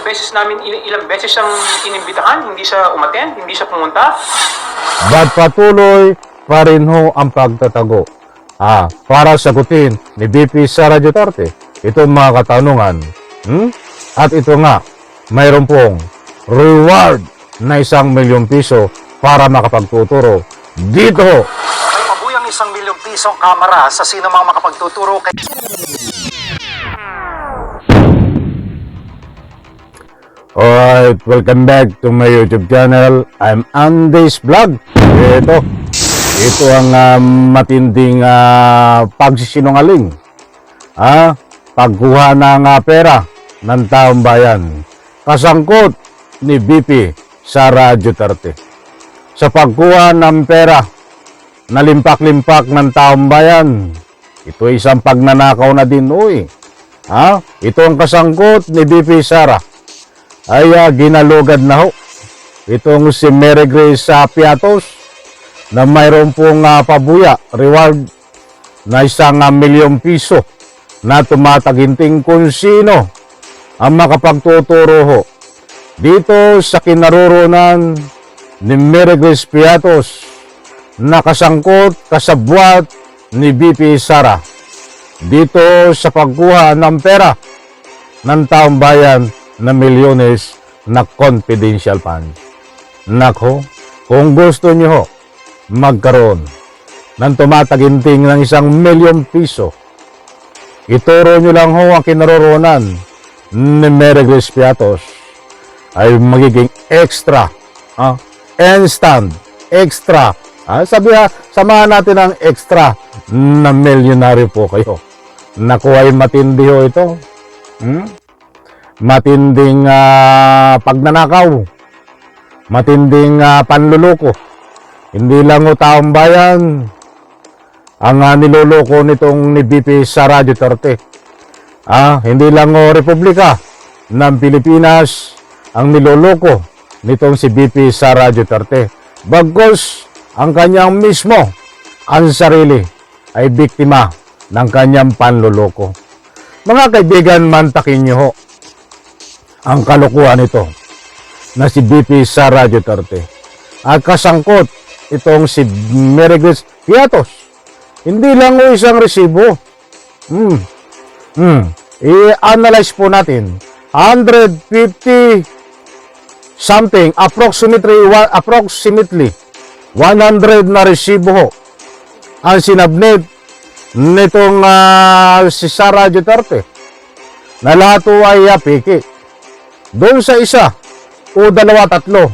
ilang beses siyang inimbitahan, hindi siya umattend, hindi siya pumunta. Ba't patuloy pa rin ho ang pagtatago? Para sagutin ni VP Sara Duterte itong mga katanungan. At ito nga, mayroon pong reward na 1,000,000 piso para makapagtuturo dito. May pabuyang 1,000,000 pisong kamera sa sino mga makapagtuturo kay... Alright, welcome back to my YouTube channel. I'm Andy's Vlog. Ito ang matinding pagsisinungaling. Pagkuha ng pera ng taong bayan. Kasangkot ni VP Sara Duterte sa pagkuha ng pera na limpak-limpak ng taong bayan. Ito ay isang pagnanakaw na din, uy. Ito ang kasangkot ni VP Sara. Ay ginalugad na ho. Itong si Mary Grace Piatos na mayroon pong pabuya, reward na 1,000,000 piso na tumataginting kung sino ang makapagtuturo ho dito sa kinaroroonan ni Mary Grace Piatos na kasangkot, kasabwat ni VP Sara dito sa pagkuha ng pera ng taong bayan na milyones na confidential fund. Nako, kung gusto nyo ho magkaroon ng tumataginting ng 1,000,000 piso, ituro nyo lang ho ang kinaroroonan ni Mary Grace Piatos ay magiging extra, instant, extra. Samahan natin ang extra na milyonaryo po kayo. Naku, ay matindi ho ito. Matinding pagnanakaw, matinding panluloko. Hindi lang o taong bayan ang niloloko nitong ni VP Sara Duterte. Hindi lang o Republika ng Pilipinas ang niloloko nitong si VP Sara Duterte. Bagkus ang kanyang mismo, ang sarili, ay biktima ng kanyang panluloko. Mga kaibigan, mantakin nyo ho ang kalokohan nito na si VP Sara Duterte. At kasangkot itong si Mary Grace Piatos. Hindi lang o isang resibo. I-analyze po natin. 150 something, approximately 100 na resibo ho ang sinabnit nitong si Sara Duterte na lahat o ay piki. Doon sa isa o dalawa, tatlo,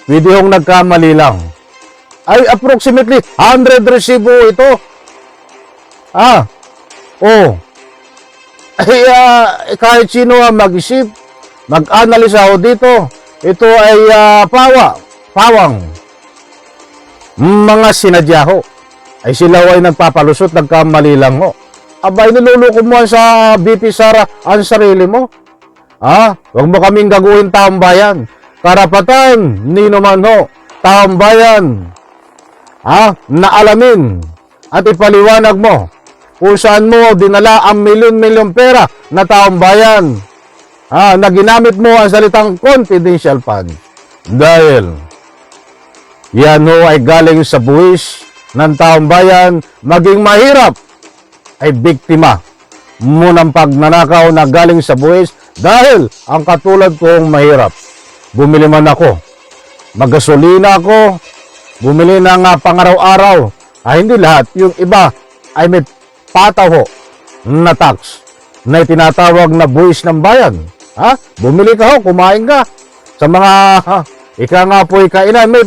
pwede hong nagkamali lang. Ay approximately 100 resibo ito. Kahit sino mag-isip, mag-analisa ho dito, ito ay pawang mga sinadya ho. Ay sila ay nagpapalusot, nagkamali lang ho. Abay, niluloko mo sa VP Sara ang sarili mo. Huwag mo kaming gagawin taong bayan. Karapatan, nino man ho, taong bayan. Na alamin at ipaliwanag mo kung saan mo dinala ang milyon-milyon pera na taong bayan. Na ginamit mo ang salitang confidential fund. Dahil yan ho ay galing sa buwis ng taong bayan, maging mahirap ay biktima mo ng pagnanakaw na galing sa buwis. Dahil ang katulad kong mahirap, bumili man ako, magasolina ako, bumili ng pangaraw-araw, hindi lahat, yung iba ay may pataw ho na tax na itinatawag na buwis ng bayan. Bumili ka ho, kumain ka sa mga ika nga po ikainan, may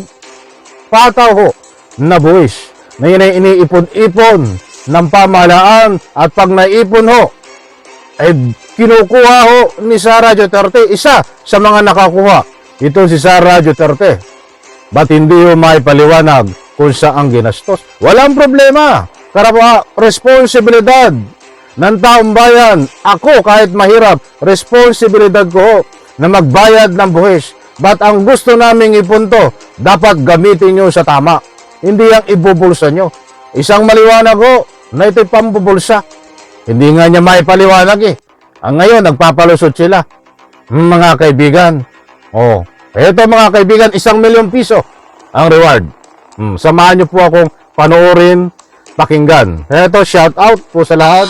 pataw ho na buwis na yun ay iniipon-ipon ng pamahalaan. At pag naipon ho ay kinukuha ho ni Sara Duterte, isa sa mga nakakuha. Ito si Sara Duterte. Ba't hindi ho maipaliwanag kung saan ginastos? Walang problema. Responsibilidad ng taong bayan. Ako, kahit mahirap, responsibilidad ko ho na magbayad ng buwis. Ba't ang gusto naming ipunto, dapat gamitin nyo sa tama. Hindi ang ibubulsa nyo. Isang maliwanag ho na ito'y pambubulsa. Hindi nga niya maipaliwanag Ngayon, nagpapalusot sila. mga kaibigan. Oh, eto mga kaibigan, 1,000,000 piso ang reward. Samahan niyo po akong panoorin, pakinggan. Eto, shout out po sa lahat.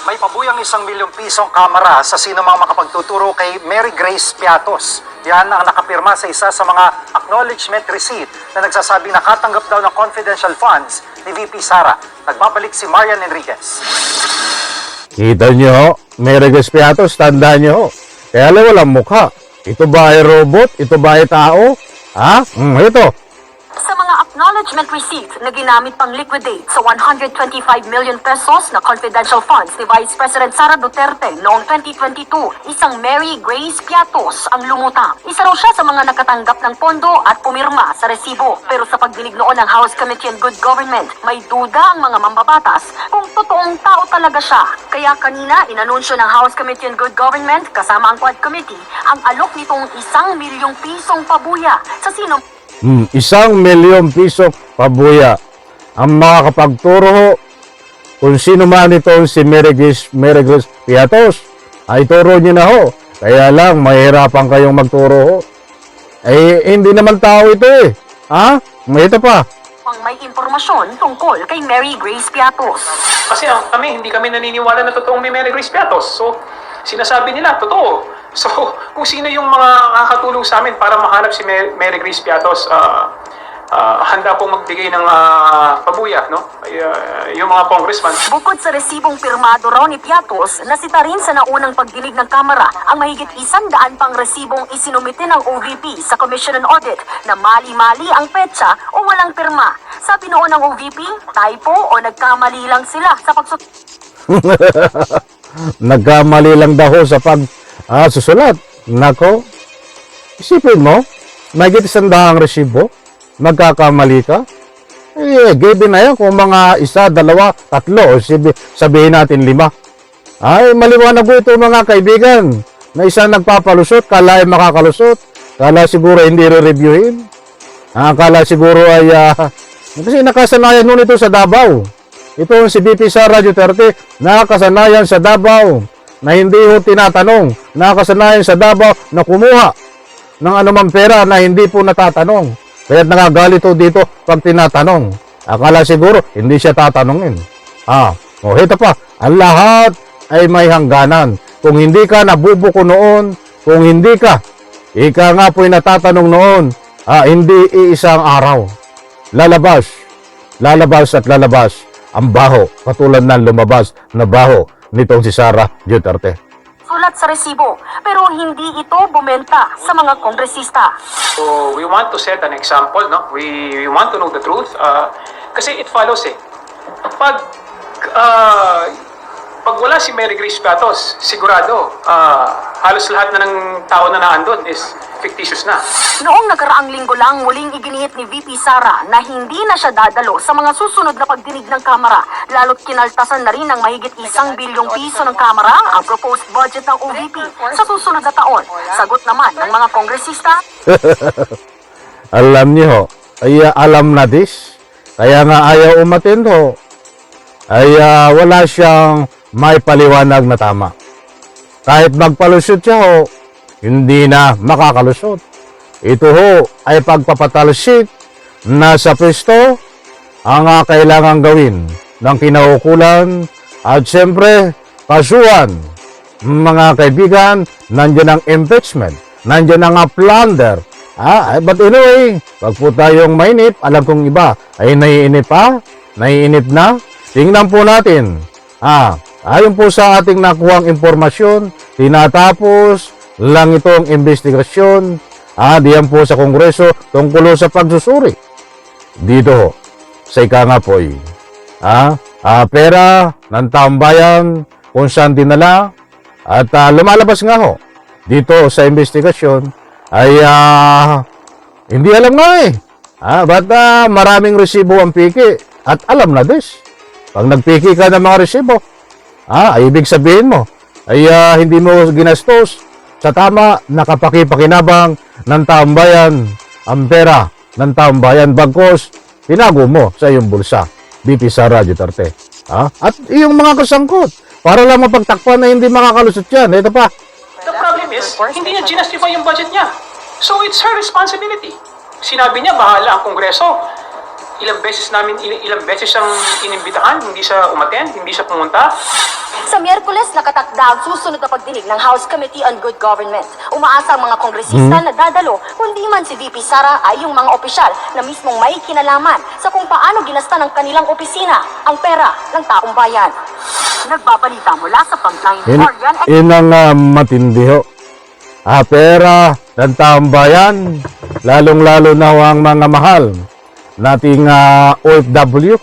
May pabuyang 1,000,000 pisong kamera sa sino mang makapagtuturo kay Mary Grace Piatos. Yan ang nakapirma sa isa sa mga acknowledgement receipt na nagsasabi nakatanggap daw ng confidential funds ni VP Sara. Nagbabalik si Marian Enriquez. Kita niyo, Mary Grace Piatos, tandaan niyo. Kaya lang walang mukha. Ito ba ay robot? Ito ba ay tao? Ha? Ito. Sa mga acknowledgement receipt na ginamit pang liquidate sa 125 million pesos na confidential funds ni Vice President Sara Duterte noong 2022, isang Mary Grace Piatos ang lumutang. Isa raw siya sa mga nakatanggap ng pondo at pumirma sa resibo. Pero sa pagdinig noon ng House Committee on Good Government, may duda ang mga mambabatas kung totoong tao talaga siya. Kaya kanina, inanunsyo ng House Committee on Good Government kasama ang Quad Committee ang alok nitong 1,000,000 pisong pabuya sa sino 1,000,000 piso pabuya ang makakapagturo kung sino man itong si Mary Grace Piatos. Ay turo niyo na ho. Kaya lang, mahirapan kayong magturo ho. Hindi naman tao ito eh. Ha? Ito pa. ang may impormasyon tungkol kay Mary Grace Piatos. Kasi hindi kami naniniwala na totoong may Mary Grace Piatos. So, sinasabi nila, totoo. So, kung sino yung mga nakakatulong sa amin para mahanap si Mary Grace Piatos, handa pong magbigay ng pabuya, no? Yung mga congressman. Bukod sa resibong pirmado raw ni Piatos, nasita rin sa naunang pagdinig ng Kamara ang mahigit 100 pang resibong isinumite ng OVP sa Commission on Audit na mali-mali ang petsa o walang pirma. Sabi noon ng OVP, typo o nagkamali lang sila sa Nagkamali lang daw sa susulat. Nako, isipin mo, mahigit 100 resibo, magkakamali ka? Given na yan kung mga 1, 2, 3, o sabihin natin 5. Ay, maliwanag po ito mga kaibigan, na isang nagpapalusot, kala ay makakalusot, kala siguro hindi re-reviewin, kala siguro ay, kasi nakasanayan nun ito sa Davao. Ito si VP Sara Duterte, nakasanayan sa Davao, na hindi ho tinatanong, nakasanayan sa Davao na kumuha ng anumang pera na hindi po natatanong. Kaya nagagalit dito pag tinatanong. Akala siguro hindi siya tatanungin. Ito pa, ang lahat ay may hangganan. Kung hindi ka nabubuko noon, kung hindi ka, ika nga po'y natatanong noon, hindi iisang araw. Lalabas at lalabas ang baho, katulad ng lumabas na baho nitong si Sara Duterte. sulat sa resibo, pero hindi ito bumenta sa mga kongresista. So, we want to set an example, no? We want to know the truth. Kasi it follows Pag wala si Mary Grace Piatos, sigurado, halos lahat na ng tao na naandun is fictitious na. Noong nakaraang linggo lang, muling iginihit ni VP Sara na hindi na siya dadalo sa mga susunod na pagdinig ng Kamara, lalo't kinaltasan na rin ng mahigit 1 bilyong piso ng Kamara ang proposed budget ng OVP sa susunod na taon. Sagot naman ng mga kongresista, Alam niyo, alam na this. Kaya nga ayaw umattend ho. Wala siyang may paliwanag na tama. Kahit magpalusot siya ho, hindi na makakalusot. Ito ho ay pagpapatalsik na sa pwesto ang kailangan gawin ng kinaukulan at siyempre kasuhan. Mga kaibigan, nandiyan ang impeachment, nandiyan ang plunder. But anyway, pag po tayong mainip, alam kong iba ay naiinip pa, naiinip na. Tingnan po natin. Ayon po sa ating nakuhang impormasyon, tinatapos lang itong investigasyon diyan po sa Kongreso tungkol sa pagsusuri. Dito sa ika nga po pera ng tambayan kung saan dinala at lumalabas nga ho dito sa investigasyon ay hindi alam nga but maraming resibo ang piki at alam na this. Pag nagpiki ka ng mga resibo, ay ibig sabihin mo ay hindi mo ginastos sa tama, nakapakipakinabang ng taumbayan ang pera ng taumbayan bagkos tinago mo sa iyong bulsa, VP Sara Duterte. At iyong mga kasangkot, para lang mapagtakpan na hindi makakalusot yan. Ito pa. The problem is, hindi niya ginastify yung budget niya. So it's her responsibility. Sinabi niya, bahala ang Kongreso. Ilang beses siyang inimbitahan, hindi siya umattend, hindi siya pumunta. Sa Miyerkules, nakatakda ang susunod na pagdinig ng House Committee on Good Government. Umaasa ang mga kongresista na dadalo, kundi man si VP Sara ay yung mga opisyal na mismong may kinalaman sa kung paano ginasta ng kanilang opisina ang pera ng taong bayan. Nagbabalita mula sa Frontline, Orion Yun ang matindi ho. Pera ng taong bayan, lalong-lalo na ho ang mga mahal nating OFW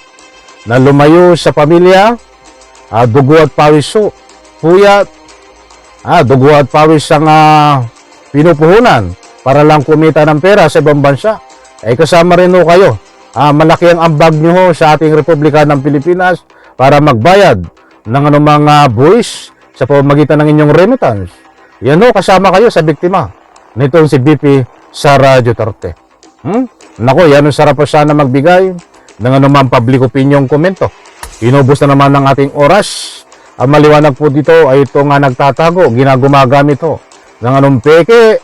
na lumayo sa pamilya, dugo at pawis ho. Puyat, dugo at pawis ang pinupuhunan para lang kumita ng pera sa ibang bansa. Kasama rin ho kayo. Malaki ang ambag nyo ho sa ating Republika ng Pilipinas para magbayad ng anumang buwis sa pamamagitan ng inyong remittance. Yan ho, kasama kayo sa biktima nitong si BP Sara Duterte. Nako, yan ang sarap pa sana magbigay ng anumang public opinion komento. Inubos na naman ng ating oras. Ang maliwanag po dito ay ito nga nagtatago, ginagumagamit ho ng anong peke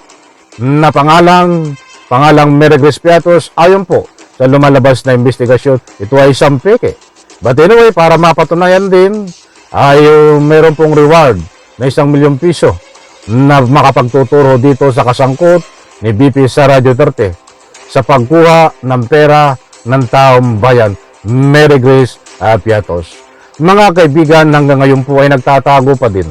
na pangalang Mary Grace Piatos. Ayon po sa lumalabas na investigasyon, ito ay isang peke. But anyway, para mapatunayan din, ay meron pong reward na 1 milyong piso na makapagtuturo dito sa kasangkot ni BP Sara Duterte sa pagkuha ng pera ng taong bayan, Mary Grace Piatos. Mga kaibigan, hanggang ngayon po ay nagtatago pa din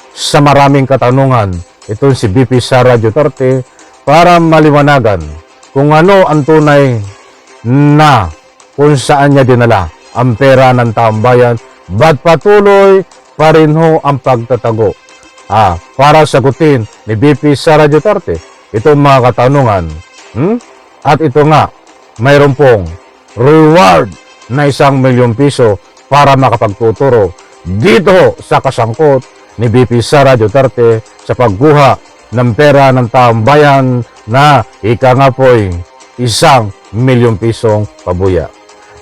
sa maraming katanungan itong si BP Sara Duterte para maliwanagan kung ano ang tunay na kung saan niya dinala ang pera ng taong bayan, ba't patuloy pa rin ho ang pagtatago. Para sagutin ni BP Sara Duterte itong mga katanungan. At ito nga, mayroon pong reward na 1 milyong piso para makapagtuturo dito sa kasangkot ni BP Sara Duterte sa pagguha ng pera ng taong bayan na ika nga po'y 1 milyong pisong pabuya.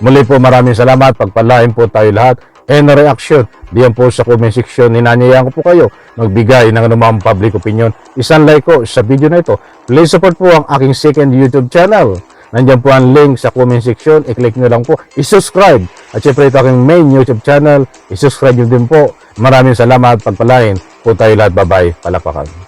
Muli po maraming salamat, pagpalain po tayo lahat. And reaction, diyan po sa comment section, ninanyayahan ko po kayo magbigay ng anumang public opinion. Isang like ko sa video na ito. Please support po ang aking second YouTube channel. Nandiyan po ang link sa comment section. I-click nyo lang po. I-subscribe. At syempre ito aking main YouTube channel. I-subscribe nyo din po. Maraming salamat. Pagpalain po tayo lahat. Bye-bye. Palapakan.